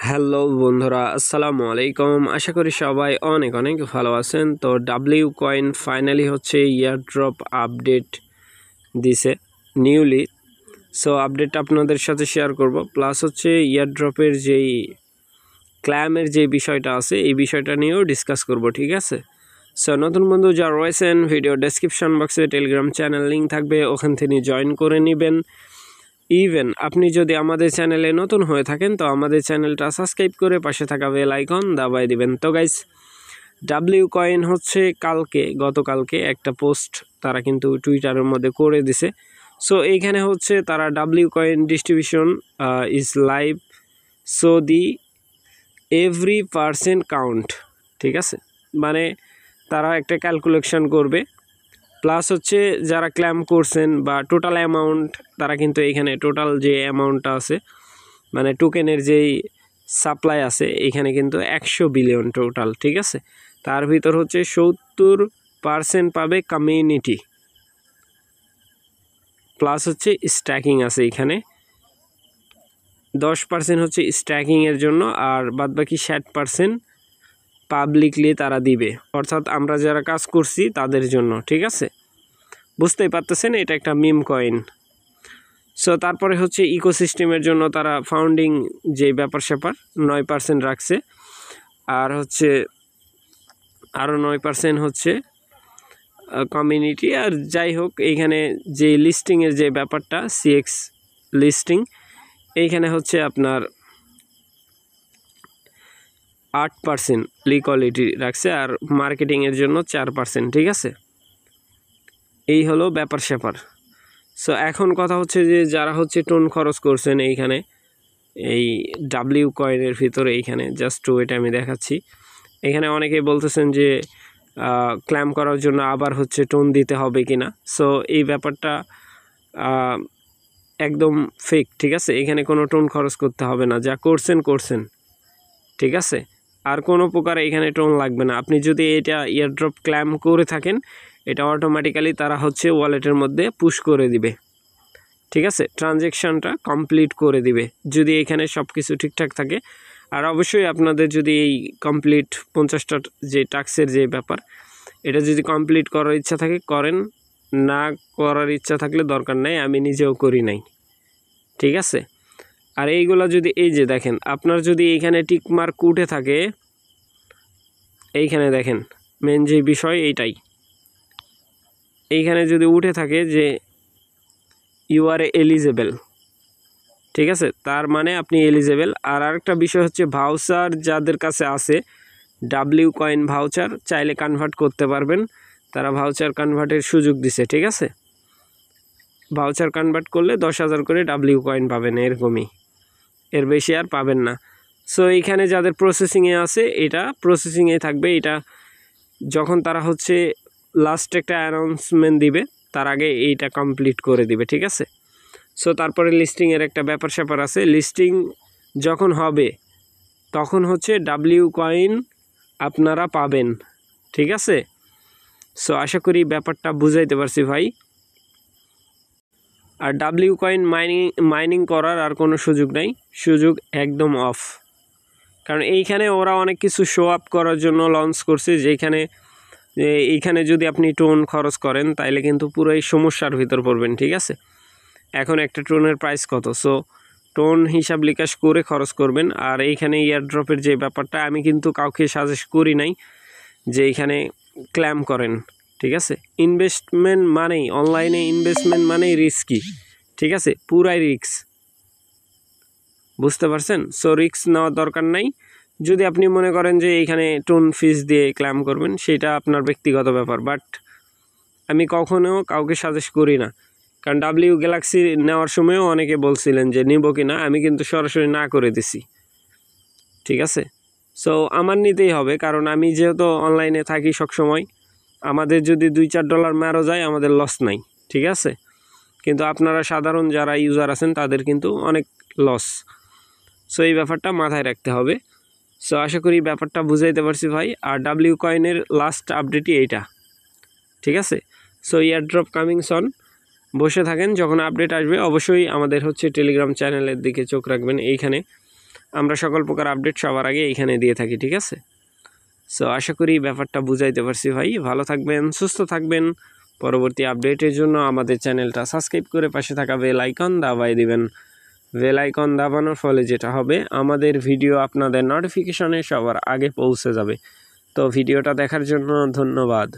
Hello বন্ধুরা, আসসালামু আলাইকুম। আশা করি সবাই অনেক অনেক ভালো আছেন। তো ডাব্লিউ কয়েন ফাইনালি হচ্ছে ইয়ারড্রপ আপডেট দিছে নিউলি। সো আপডেট আপনাদের সাথে শেয়ার করব, প্লাস হচ্ছে ইয়ারড্রপের যেই ক্ল্যামের যে বিষয়টা আছে এই বিষয়টা নিয়েও ডিসকাস করব, ঠিক আছে? সো নতুন বন্ধু যারা রয়েছেন, ভিডিও ডেসক্রিপশন বক্সে টেলিগ্রাম চ্যানেল লিঙ্ক থাকবে, ওখান থেকে জয়েন করে নেবেন। ইভেন আপনি যদি আমাদের চ্যানেলে নতুন হয়ে থাকেন তো আমাদের চ্যানেলটা সাবস্ক্রাইব করে পাশে থাকা বেল আইকন দাবাই দিবেন। তো গাইস, ডাব্লিউ কয়েন হচ্ছে গতকালকে একটা পোস্ট তারা কিন্তু টুইটারের মধ্যে করে দিছে। সো এইখানে হচ্ছে তারা W coin distribution is live, so the every percent count, ঠিক আছে? মানে তারা একটা ক্যালকুলেশন করবে, প্লাস হচ্ছে যারা ক্লেম করছেন বা টোটাল অ্যামাউন্ট, তারা কিন্তু এখানে টোটাল যে অ্যামাউন্টটা আছে মানে টোকেনের যেই সাপ্লাই আছে এখানে কিন্তু 100 বিলিয়ন টোটাল, ঠিক আছে? তার ভিতর হচ্ছে 70% পাবে কমিউনিটি, প্লাস হচ্ছে স্ট্যাকিং আছে এখানে 10% হচ্ছে স্ট্যাকিংয়ের জন্য, আর বাদবাকি 60% পাবলিকলি তারা দিবে, অর্থাৎ আমরা যারা কাজ করছি তাদের জন্য, ঠিক আছে? বুঝতেই পারতেছেন এটা একটা মিম কয়েন। সো তারপরে হচ্ছে ইকোসিস্টেমের জন্য তারা ফাউন্ডিং যে ব্যাপার স্যাপার 9% রাখছে, আর হচ্ছে আরও 9% হচ্ছে কমিউনিটি। আর যাই হোক, এইখানে যে লিস্টিংয়ের যে ব্যাপারটা সিএক্স লিস্টিং, এইখানে হচ্ছে আপনার 8% লিকুইডিটি রাখছে, আর মার্কেটিংয়ের জন্য 4%, ঠিক আছে? এই হলো ব্যাপার স্যাপার। সো এখন কথা হচ্ছে যে যারা হচ্ছে টোন খরচ করছেন এইখানে এই ডাব্লিউ কয়েনের ভিতরে, এইখানে জাস্ট ওয়েট আমি দেখাচ্ছি। এখানে অনেকে বলতেছেন যে ক্লেম করার জন্য আবার হচ্ছে টোন দিতে হবে কিনা। সো এই ব্যাপারটা একদম ফেক, ঠিক আছে? এখানে কোনো টোন খরচ করতে হবে না, যা করছেন, ঠিক আছে? আর কোনো প্রকার এখানে টোন লাগবে না। আপনি যদি এটা ইয়ারড্রপ ক্লেম করে থাকেন, এটা অটোমেটিক্যালি তারা হচ্ছে ওয়ালেটের মধ্যে পুশ করে দিবে, ঠিক আছে? ট্রানজ্যাকশানটা কমপ্লিট করে দিবে যদি এখানে সব কিছু ঠিকঠাক থাকে। আর অবশ্যই আপনাদের যদি এই কমপ্লিট 50টা যে টাস্কের যে ব্যাপার, এটা যদি কমপ্লিট করার ইচ্ছা থাকে করেন, না করার ইচ্ছা থাকলে দরকার নাই, আমি নিজেও করি নাই, ঠিক আছে? আর এইগুলা যদি এই যে দেখেন, আপনার যদি এইখানে টিকমার্ক উঠে থাকে, এইখানে দেখেন মেন যে বিষয় এইটাই, এইখানে যদি উঠে থাকে যে ইউ আর এলিজেবল, ঠিক আছে? তার মানে আপনি এলিজেবল। আর আরেকটা বিষয় হচ্ছে ভাউচার যাদের কাছে আছে, ডাব্লিউ কয়েন ভাউচার চাইলে কনভার্ট করতে পারবেন, তারা ভাউচার কনভার্টের সুযোগ দিছে, ঠিক আছে? ভাউচার কনভার্ট করলে 10,000 করে ডাব্লিউ কয়েন পাবেন, এরকমই, এর বেশি আর পাবেন না। সো এইখানে যাদের প্রসেসিংয়ে আছে এটা প্রসেসিংয়ে থাকবে, এটা যখন তারা হচ্ছে লাস্ট একটা অ্যানাউন্সমেন্ট দিবে তার আগে এইটা কমপ্লিট করে দিবে, ঠিক আছে? সো তারপরে লিস্টিংয়ের একটা ব্যাপার স্যাপার আছে, লিস্টিং যখন হবে তখন হচ্ছে ডাব্লিউ কয়েন আপনারা পাবেন, ঠিক আছে? সো আশা করি ব্যাপারটা বুঝাইতে পারছি ভাই। আর ডাব্লিউ কয়েন মাইনিং করার আর কোনো সুযোগ নাই, সুযোগ একদম অফ। কারণ এইখানে ওরা অনেক কিছু শো আপ করার জন্য লঞ্চ করছে, যেখানে এইখানে যদি আপনি টোন খরচ করেন তাইলে কিন্তু পুরোই সমস্যার ভিতর পড়বেন, ঠিক আছে? এখন একটা টোনের প্রাইস কত, সো টোন হিসাব নিকাশ করে খরচ করবেন। আর এইখানে ইয়ারড্রপের যে ব্যাপারটা, আমি কিন্তু কাউকে সাজেস্ট করি নাই যে এইখানে ক্লেম করেন, ঠিক আছে? ইনভেস্টমেন্ট মানেই, অনলাইনে ইনভেস্টমেন্ট মানেই রিস্কি, ঠিক আছে? পুরাই রিস্ক, বুঝতে পারছেন? সো রিস্ক নেওয়ার দরকার নাই। যদি আপনি মনে করেন যে এইখানে টোন ফিস দিয়ে ক্লেম করবেন, সেটা আপনার ব্যক্তিগত ব্যাপার, বাট আমি কখনও কাউকে সাজেস্ট করি না। কারণ ডাব্লিউ গ্যালাক্সি নেওয়ার সময়ও অনেকে বলছিলেন যে নিব কি না, আমি কিন্তু সরাসরি না করে দিছি, ঠিক আছে? সো আমার নিতেই হবে, কারণ আমি যেহেতু অনলাইনে থাকি সবসময়, আমাদের যদি $2-4 মারও যায় আমাদের লস নাই, ঠিক আছে? কিন্তু আপনারা সাধারণ যারা ইউজার আছেন তাদের কিন্তু অনেক লস। সো এই ব্যাপারটা মাথায় রাখতে হবে। সো আশা করি ব্যাপারটা বুঝাইতে পারছি ভাই। আর ডাব্লিউ কয়েনের লাস্ট আপডেটই এইটা, ঠিক আছে? সো ইয়ারড্রপ কামিং সন, বসে থাকেন, যখন আপডেট আসবে অবশ্যই আমাদের হচ্ছে টেলিগ্রাম চ্যানেলের দিকে চোখ রাখবেন। এইখানে আমরা সকল প্রকার আপডেট সবার আগে এইখানে দিয়ে থাকি, ঠিক আছে। সো আশা করি ব্যাপারটা বুঝাইতে পারছি ভাই। ভালো থাকবেন, সুস্থ থাকবেন। পরবর্তী আপডেটের জন্য আমাদের চ্যানেলটা সাবস্ক্রাইব করে পাশে থাকা বেল আইকন দাবাই দিবেন। বেল আইকন দাবানোর ফলে যেটা হবে, আমাদের ভিডিও আপনাদের নোটিফিকেশনে সবার আগে পৌঁছে যাবে। তো ভিডিওটা দেখার জন্য ধন্যবাদ।